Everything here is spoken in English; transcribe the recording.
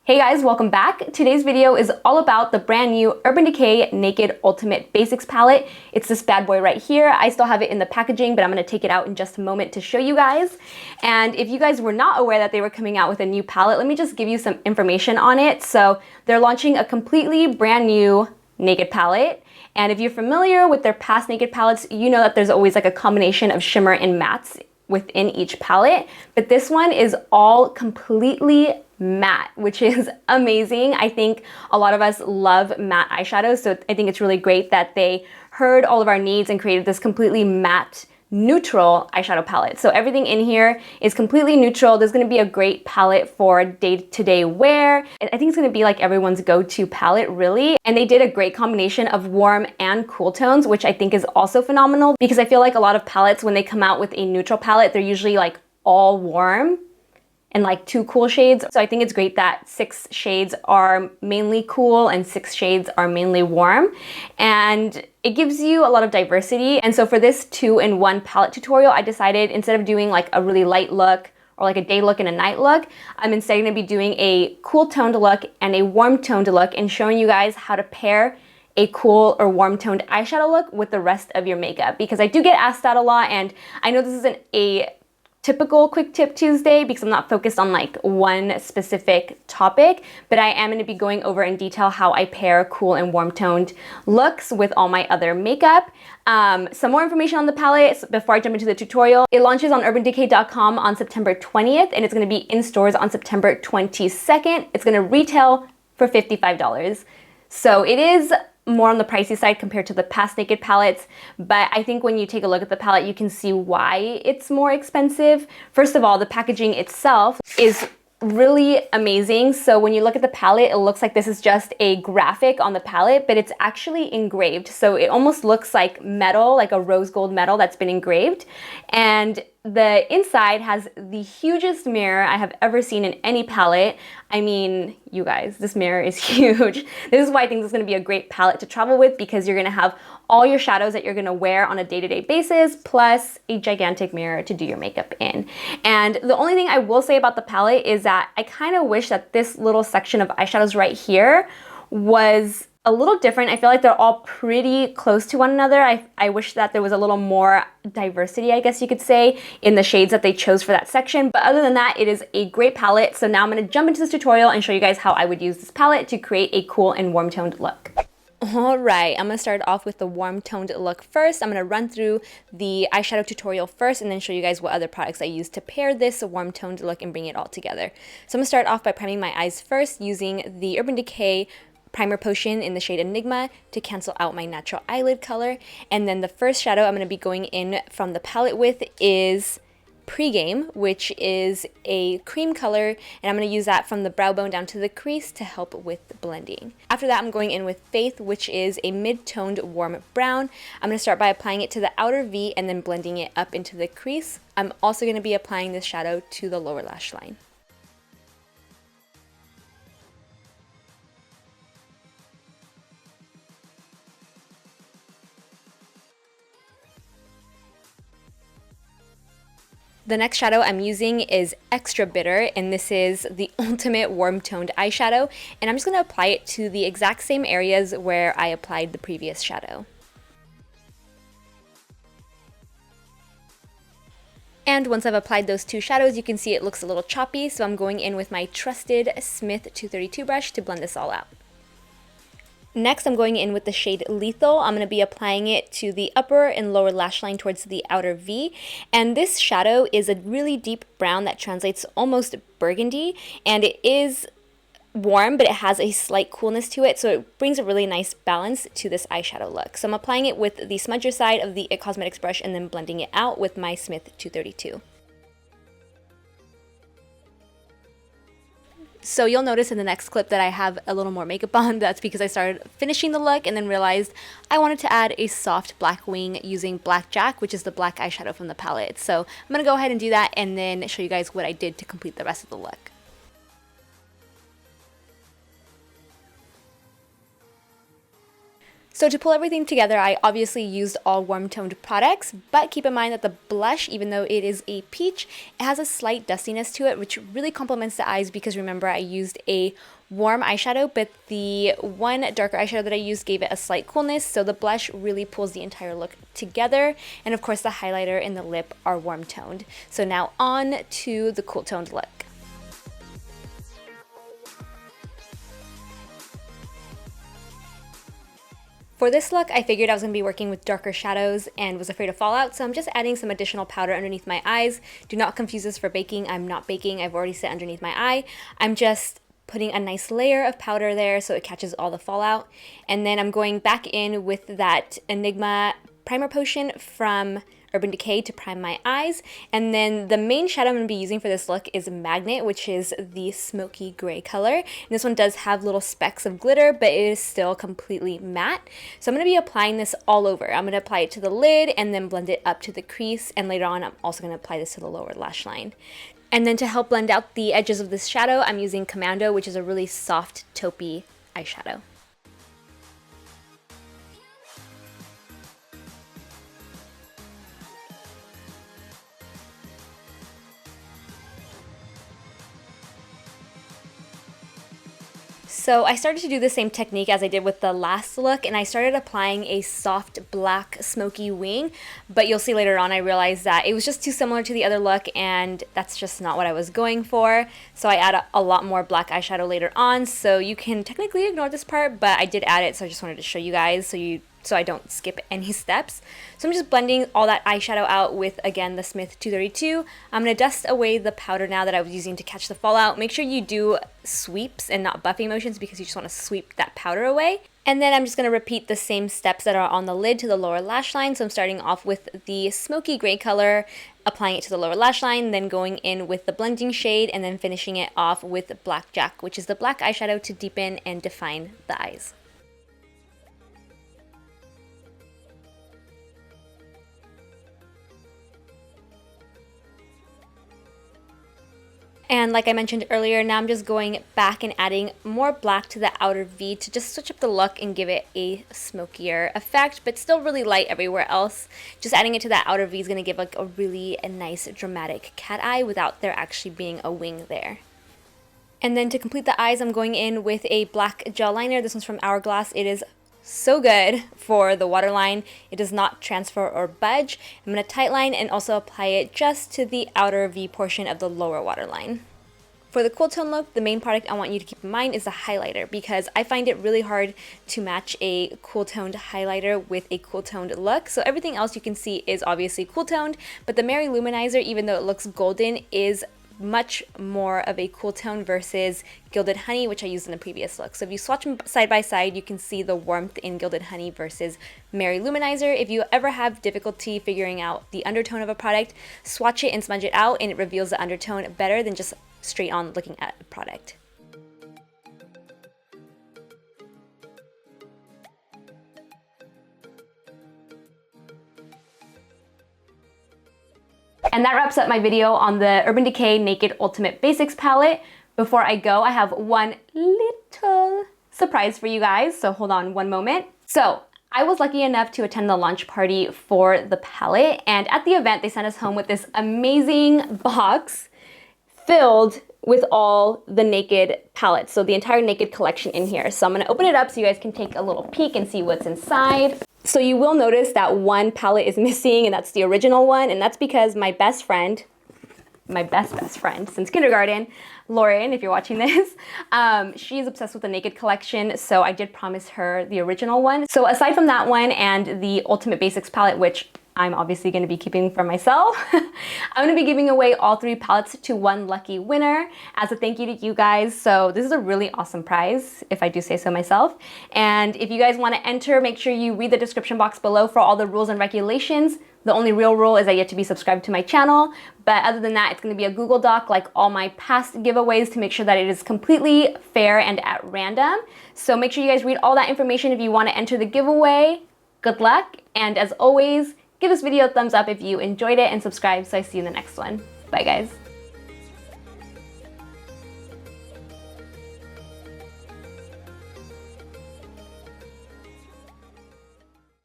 Hey guys, welcome back. Today's video is all about the brand new Urban Decay Naked Ultimate Basics palette. It's this bad boy right here. I still have it in the packaging, but I'm gonna take it out in just a moment to show you guys. And if you guys were not aware that they were coming out with a new palette, let me just give you some information on it. So they're launching a completely brand new Naked palette. And if you're familiar with their past Naked palettes, you know that there's always like a combination of shimmer and mattes within each palette. But this one is all completely matte, which is amazing. I think a lot of us love matte eyeshadows, so I think it's really great that they heard all of our needs and created this completely matte neutral eyeshadow palette. So everything in here is completely neutral. There's going to be a great palette for day-to-day wear. I think it's going to be like everyone's go-to palette, really. And they did a great combination of warm and cool tones, which I think is also phenomenal, because I feel like a lot of palettes, when they come out with a neutral palette, they're usually like all warm and like 2 cool shades. So I think it's great that 6 shades are mainly cool and 6 shades are mainly warm. And it gives you a lot of diversity. And so for this 2-in-1 palette tutorial, I decided instead of doing like a really light look or like a day look and a night look, I'm instead gonna be doing a cool toned look and a warm toned look and showing you guys how to pair a cool or warm toned eyeshadow look with the rest of your makeup. Because I do get asked that a lot, and I know this isn't a typical quick tip Tuesday because I'm not focused on like one specific topic, but I am going to be going over in detail how I pair cool and warm toned looks with all my other makeup. Some more information on the palette before I jump into the tutorial. It launches on urbandecay.com on September 20th and it's going to be in stores on September 22nd. It's going to retail for $55. So it is more on the pricey side compared to the past Naked palettes, but I think when you take a look at the palette, you can see why it's more expensive. First of all, the packaging itself is really amazing. So when you look at the palette, it looks like this is just a graphic on the palette, but it's actually engraved. So it almost looks like metal, like a rose gold metal that's been engraved. And the inside has the hugest mirror I have ever seen in any palette. I mean, you guys, this mirror is huge. This is why I think this is going to be a great palette to travel with, because you're going to have all your shadows that you're going to wear on a day-to-day basis, plus a gigantic mirror to do your makeup in. And the only thing I will say about the palette is that I kind of wish that this little section of eyeshadows right here was a little different. I feel like they're all pretty close to one another. I wish that there was a little more diversity, I guess you could say, in the shades that they chose for that section. But other than that, it is a great palette. So now I'm going to jump into this tutorial and show you guys how I would use this palette to create a cool and warm toned look. All right, I'm gonna start off with the warm toned look first. I'm gonna run through the eyeshadow tutorial first and then show you guys what other products I use to pair this warm toned look and bring it all together. So I'm gonna start off by priming my eyes first using the Urban Decay Primer Potion in the shade Enigma to cancel out my natural eyelid color. And then the first shadow I'm gonna be going in from the palette with is Pregame, which is a cream color, and I'm going to use that from the brow bone down to the crease to help with blending. After that, I'm going in with Faith, which is a mid-toned warm brown. I'm going to start by applying it to the outer V and then blending it up into the crease. I'm also going to be applying this shadow to the lower lash line. The next shadow I'm using is Extra Bitter, and this is the ultimate warm toned eyeshadow, and I'm just going to apply it to the exact same areas where I applied the previous shadow. And once I've applied those 2 shadows, you can see it looks a little choppy, so I'm going in with my trusted Smith 232 brush to blend this all out. Next, I'm going in with the shade Lethal. I'm going to be applying it to the upper and lower lash line towards the outer V. And this shadow is a really deep brown that translates almost burgundy. And it is warm, but it has a slight coolness to it. So it brings a really nice balance to this eyeshadow look. So I'm applying it with the smudger side of the IT Cosmetics brush and then blending it out with my Smith 232. So you'll notice in the next clip that I have a little more makeup on. That's because I started finishing the look and then realized I wanted to add a soft black wing using Blackjack, which is the black eyeshadow from the palette. So I'm going to go ahead and do that and then show you guys what I did to complete the rest of the look. So to pull everything together, I obviously used all warm-toned products, but keep in mind that the blush, even though it is a peach, it has a slight dustiness to it, which really complements the eyes because remember I used a warm eyeshadow, but the one darker eyeshadow that I used gave it a slight coolness, so the blush really pulls the entire look together. And of course the highlighter and the lip are warm-toned. So now on to the cool-toned look. For this look, I figured I was going to be working with darker shadows and was afraid of fallout, so I'm just adding some additional powder underneath my eyes. Do not confuse this for baking. I'm not baking. I've already set underneath my eye. I'm just putting a nice layer of powder there so it catches all the fallout. And then I'm going back in with that Enigma primer potion from Urban Decay to prime my eyes. And then the main shadow I'm going to be using for this look is Magnet, which is the smoky gray color. And this one does have little specks of glitter, but it is still completely matte. So I'm going to be applying this all over. I'm going to apply it to the lid and then blend it up to the crease. And later on, I'm also going to apply this to the lower lash line. And then to help blend out the edges of this shadow, I'm using Commando, which is a really soft taupey eyeshadow. So I started to do the same technique as I did with the last look, and I started applying a soft black smoky wing, but you'll see later on I realized that it was just too similar to the other look and that's just not what I was going for. So I add a lot more black eyeshadow later on, so you can technically ignore this part, but I did add it, so I just wanted to show you guys so I don't skip any steps. So I'm just blending all that eyeshadow out with, again, the Smith 232. I'm going to dust away the powder now that I was using to catch the fallout. Make sure you do sweeps and not buffing motions because you just want to sweep that powder away. And then I'm just going to repeat the same steps that are on the lid to the lower lash line. So I'm starting off with the smoky gray color, applying it to the lower lash line, then going in with the blending shade, and then finishing it off with Blackjack, which is the black eyeshadow to deepen and define the eyes. And like I mentioned earlier, now I'm just going back and adding more black to the outer V to just switch up the look and give it a smokier effect, but still really light everywhere else. Just adding it to that outer V is going to give like a really nice dramatic cat eye without there actually being a wing there. And then to complete the eyes, I'm going in with a black gel liner. This one's from Hourglass. It is so good for the waterline. It does not transfer or budge. I'm going to tightline and also apply it just to the outer V portion of the lower waterline. For the cool tone look, the main product I want you to keep in mind is the highlighter because I find it really hard to match a cool toned highlighter with a cool toned look. So everything else you can see is obviously cool toned, but the Mary Luminizer, even though it looks golden, is much more of a cool tone versus Gilded Honey, which I used in the previous look. So if you swatch them side by side, you can see the warmth in Gilded Honey versus Mary Luminizer. If you ever have difficulty figuring out the undertone of a product, swatch it and smudge it out and it reveals the undertone better than just straight on looking at the product. And that wraps up my video on the Urban Decay Naked Ultimate Basics palette. Before I go, I have one little surprise for you guys, so hold on one moment. So I was lucky enough to attend the launch party for the palette, and at the event they sent us home with this amazing box filled with all the Naked palettes, so the entire Naked collection in here. So I'm gonna open it up so you guys can take a little peek and see what's inside. So you will notice that one palette is missing, and that's the original one, and that's because my best friend, my best friend since kindergarten, Lauren, if you're watching this, she's obsessed with the Naked collection, so I did promise her the original one. So aside from that one and the Ultimate Basics palette, which I'm obviously going to be keeping for myself, I'm going to be giving away all 3 palettes to one lucky winner as a thank you to you guys. So this is a really awesome prize, if I do say so myself. And if you guys want to enter, make sure you read the description box below for all the rules and regulations. The only real rule is that you have to be subscribed to my channel. But other than that, it's going to be a Google Doc like all my past giveaways to make sure that it is completely fair and at random. So make sure you guys read all that information if you want to enter the giveaway. Good luck. And as always, give this video a thumbs up if you enjoyed it and subscribe so I see you in the next one. Bye guys.